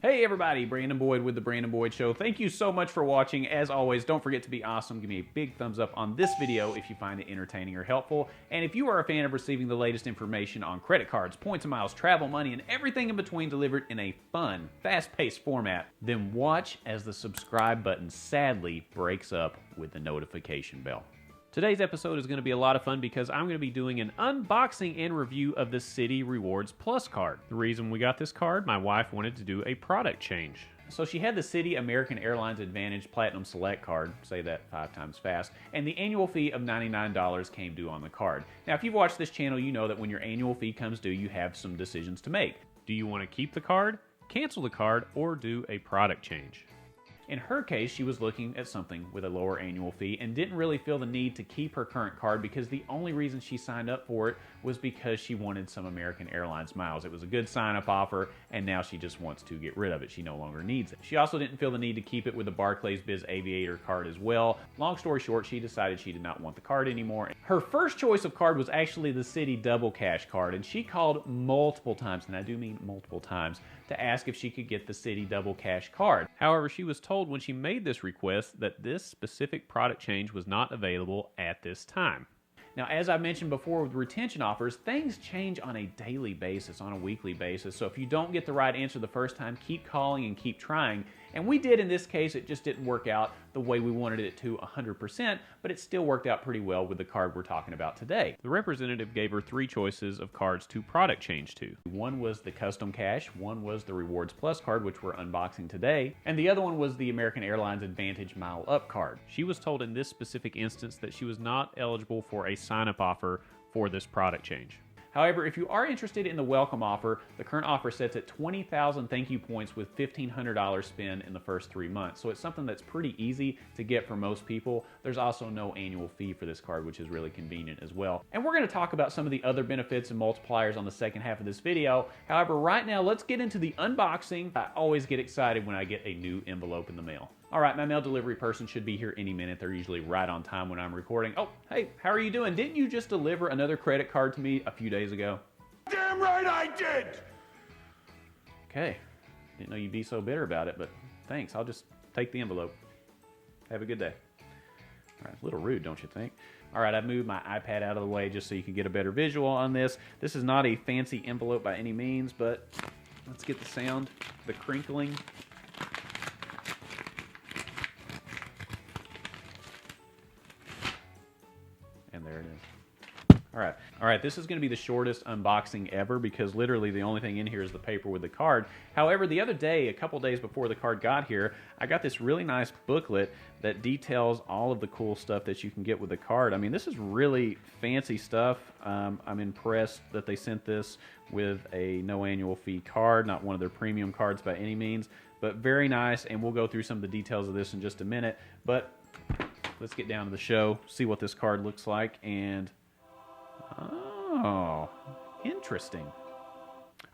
Hey everybody, Brandon Boyd with The Brandon Boyd Show. Thank you so much for watching. As always, don't forget to be awesome. Give me a big thumbs up on this video if you find it entertaining or helpful. And if you are a fan of receiving the latest information on credit cards, points and miles, travel, money, and everything in between delivered in a fun, fast-paced format, then watch as the subscribe button sadly breaks up with the notification bell. Today's episode is going to be a lot of fun because I'm going to be doing an unboxing and review of the Citi Rewards Plus card. The reason we got this card, my wife wanted to do a product change. So she had the Citi American Airlines Advantage Platinum Select card, say that 5 times fast, and the annual fee of $99 came due on the card. Now if you've watched this channel, you know that when your annual fee comes due, you have some decisions to make. Do you want to keep the card, cancel the card, or do a product change? In her case, she was looking at something with a lower annual fee and didn't really feel the need to keep her current card because the only reason she signed up for it was because she wanted some American Airlines miles. It was a good sign-up offer, and now she just wants to get rid of it. She no longer needs it. She also didn't feel the need to keep it with the Barclays Biz Aviator card as well. Long story short, she decided she did not want the card anymore. Her first choice of card was actually the Citi Double Cash card, and she called multiple times, and I do mean multiple times, to ask if she could get the Citi Double Cash card. However, she was told when she made this request that this specific product change was not available at this time. Now, as I mentioned before with retention offers, things change on a daily basis, on a weekly basis. So if you don't get the right answer the first time, keep calling and keep trying. And we did in this case. It just didn't work out the way we wanted it to 100%, but it still worked out pretty well with the card we're talking about today. The representative gave her 3 choices of cards to product change to. One was the Custom Cash, one was the Rewards Plus card, which we're unboxing today, and the other one was the American Airlines Advantage Mile Up card. She was told in this specific instance that she was not eligible for a sign-up offer for this product change. However, if you are interested in the welcome offer, the current offer sets at 20,000 thank you points with $1,500 spend in the first 3 months. So it's something that's pretty easy to get for most people. There's also no annual fee for this card, which is really convenient as well. And we're going to talk about some of the other benefits and multipliers on the second half of this video. However, right now, let's get into the unboxing. I always get excited when I get a new envelope in the mail. All right, my mail delivery person should be here any minute. They're usually right on time when I'm recording. Oh, hey, how are you doing? Didn't you just deliver another credit card to me a few days ago? Damn right I did! Okay, didn't know you'd be so bitter about it, but thanks. I'll just take the envelope. Have a good day. All right, a little rude, don't you think? All right, I've moved my iPad out of the way just so you can get a better visual on this. This is not a fancy envelope by any means, but let's get the sound, the crinkling. And there it is. All right, this is going to be the shortest unboxing ever because literally the only thing in here is the paper with the card. However, the other day, a couple days before the card got here, I got this really nice booklet that details all of the cool stuff that you can get with the card. I mean, this is really fancy stuff. I'm impressed that they sent this with a no annual fee card, not one of their premium cards by any means, but very nice, and we'll go through some of the details of this in just a minute. But let's get down to the show, see what this card looks like, and oh, interesting.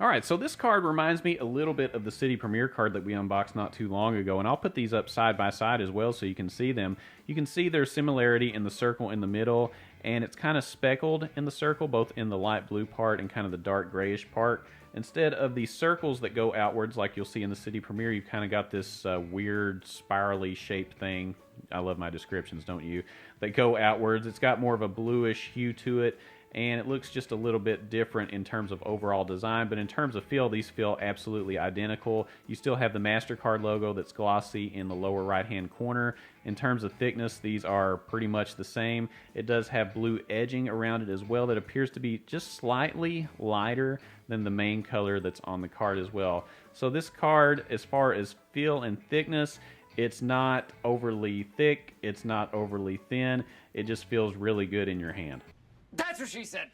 All right, so this card reminds me a little bit of the Citi Premier card that we unboxed not too long ago, and I'll put these up side by side as well so you can see them. You can see there's similarity in the circle in the middle, and it's kind of speckled in the circle, both in the light blue part and kind of the dark grayish part. Instead of the circles that go outwards like you'll see in the Citi Premier, you've kind of got this weird spirally shaped thing. I love my descriptions, don't you? That go outwards. It's got more of a bluish hue to it, and it looks just a little bit different in terms of overall design, but in terms of feel, these feel absolutely identical. You still have the MasterCard logo that's glossy in the lower right-hand corner. In terms of thickness, these are pretty much the same. It does have blue edging around it as well that appears to be just slightly lighter than the main color that's on the card as well. So this card, as far as feel and thickness, it's not overly thick, it's not overly thin, it just feels really good in your hand. That's what she said!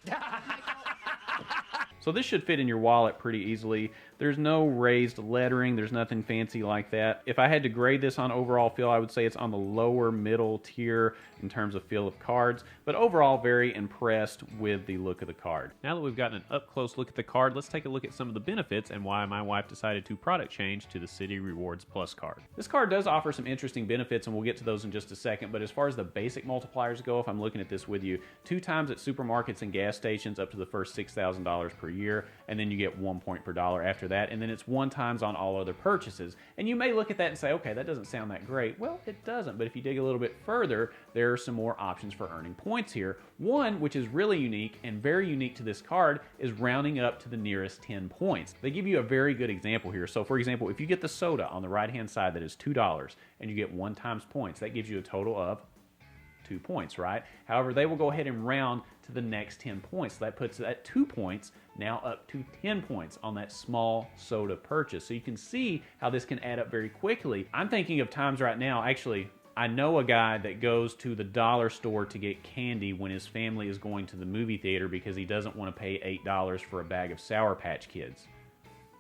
So this should fit in your wallet pretty easily. There's no raised lettering, there's nothing fancy like that. If I had to grade this on overall feel, I would say it's on the lower middle tier in terms of feel of cards, but overall very impressed with the look of the card. Now that we've gotten an up-close look at the card, let's take a look at some of the benefits and why my wife decided to product change to the Citi Rewards Plus card. This card does offer some interesting benefits, and we'll get to those in just a second, but as far as the basic multipliers go, if I'm looking at this with you, 2 times at supermarkets and gas stations up to the first $6,000 per year, and then you get 1 point per dollar after that, and then it's 1 times on all other purchases. And you may look at that and say, okay, that doesn't sound that great. Well, it doesn't, but if you dig a little bit further, there are some more options for earning points here. One, which is really unique and very unique to this card, is rounding up to the nearest 10 points. They give you a very good example here. So for example, if you get the soda on the right-hand side that is $2 and you get 1 times points, that gives you a total of 2 points, right? However, they will go ahead and round to the next 10 points. So that puts that 2 points now up to 10 points on that small soda purchase. So you can see how this can add up very quickly. I'm thinking of times right now, actually, I know a guy that goes to the dollar store to get candy when his family is going to the movie theater because he doesn't want to pay $8 for a bag of Sour Patch Kids.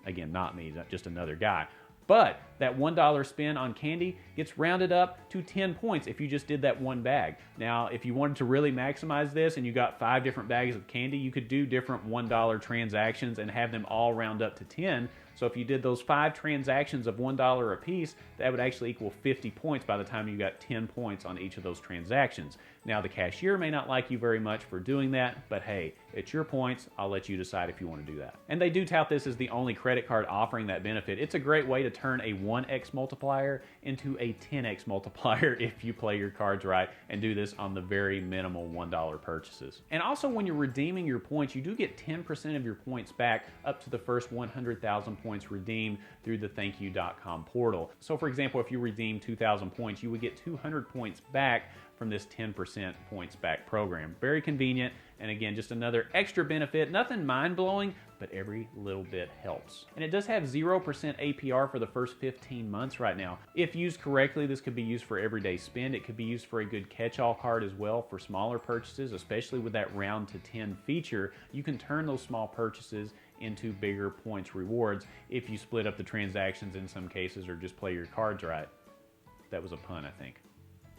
Again, not me, just another guy. But that $1 spend on candy gets rounded up to 10 points if you just did that one bag. Now, if you wanted to really maximize this and you got 5 different bags of candy, you could do different $1 transactions and have them all round up to 10. So if you did those 5 transactions of $1 a piece, that would actually equal 50 points by the time you got 10 points on each of those transactions. Now, the cashier may not like you very much for doing that, but hey, it's your points. I'll let you decide if you want to do that. And they do tout this as the only credit card offering that benefit. It's a great way to turn a 1x multiplier into a 10x multiplier if you play your cards right and do this on the very minimal $1 purchases. And also, when you're redeeming your points, you do get 10% of your points back up to the first 100,000 points redeemed through the thankyou.com portal. So for example, if you redeem 2,000 points, you would get 200 points back from this 10% points back program. Very convenient, and again, just another extra benefit. Nothing mind-blowing, but every little bit helps. And it does have 0% APR for the first 15 months right now. If used correctly, this could be used for everyday spend. It could be used for a good catch-all card as well for smaller purchases, especially with that round to 10 feature. You can turn those small purchases into bigger points rewards if you split up the transactions in some cases or just play your cards right. That was a pun, I think.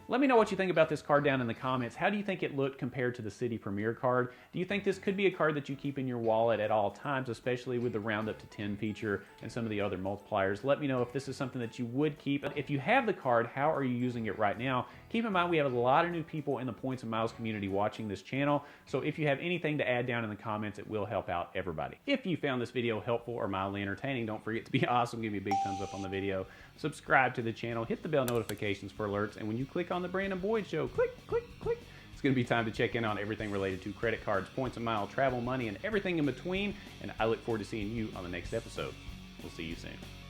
Let me know what you think about this card down in the comments. How do you think it looked compared to the Citi Premier card? Do you think this could be a card that you keep in your wallet at all times, especially with the round up to 10 feature and some of the other multipliers? Let me know if this is something that you would keep. If you have the card, how are you using it right now? Keep in mind, we have a lot of new people in the Points and Miles community watching this channel, so if you have anything to add down in the comments, it will help out everybody. If you found this video helpful or mildly entertaining, don't forget to be awesome. Give me a big thumbs up on the video. Subscribe to the channel, hit the bell notifications for alerts, and when you click on the Brandon Boyd Show, click, click, click. It's going to be time to check in on everything related to credit cards, points and mile, travel, money, and everything in between, and I look forward to seeing you on the next episode. We'll see you soon.